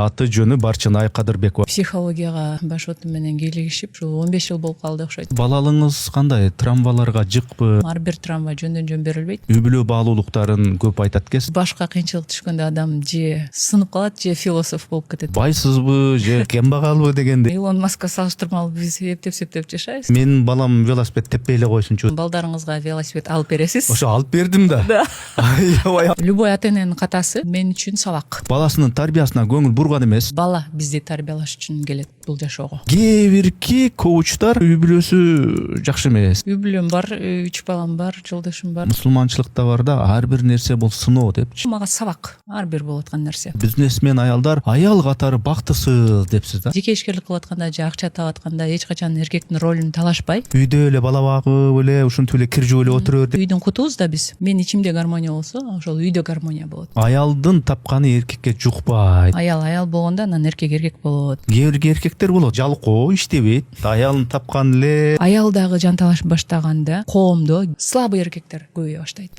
Аты жөнү Барчынай Кадырбекова. Психологияга баш отум менен кийлигишип, ушул 15 жыл болуп калды окшойт. Балалыгыңыз кандай? Травмаларга жыкпы? Ар бир травма жөндөн жөн берилбейт. Үй бүлө баалуулуктарын көп айтат экенсиз. Башка кыйынчылык түшкөндө адам же сынып калат, же философ болуп кетет. Байсызбы же кембагалбы дегенде. Илон Маска салыштырмалуу биз эптеп жашайбыз. Менин балам велосипед теппей эле койсунчу. Балдарыңызга велосипед алып бересиз. Ошо алып бердим да. Да. Аябай. Любой ата-эненин катасы мен үчүн сабак. Баласынын тарбиясына көңүл бурган эмес. Бала бизди тарбиялаш үчүн келет бул жашоого. Кээ бирки коучтар үй бүлөсү жакшы эмес. Үй бүлөм бар, 3 балам бар, жолдошум бар. Мусулманчылыкта бар да ар бир нерсе бул сыноо депчи. Мага сабак, ар бир болуп аткан нерсе. Бизнесмен аялдар аял катары бактысыз депсиз да. Жеке ишкерлик кылып атканда же акча таап атканда эч качан эркектин ролун талашпай, Үйдө эле бала багып эле ушинтип эле киржип эле отура бер деп. үйдүн кутубуз да биз. Мен ичимде гармония болсо, ошол үйдө гармония болот. Аялдын тапканы эркекке жукпайт. Аял болгондо анан эркек болот. Кээ бир эркектер болот, жалкоо иштебейт, аялын тапкан эле. Аял дагы жанталашып баштаганда коомдо слабый эркектер көбөйө баштайт.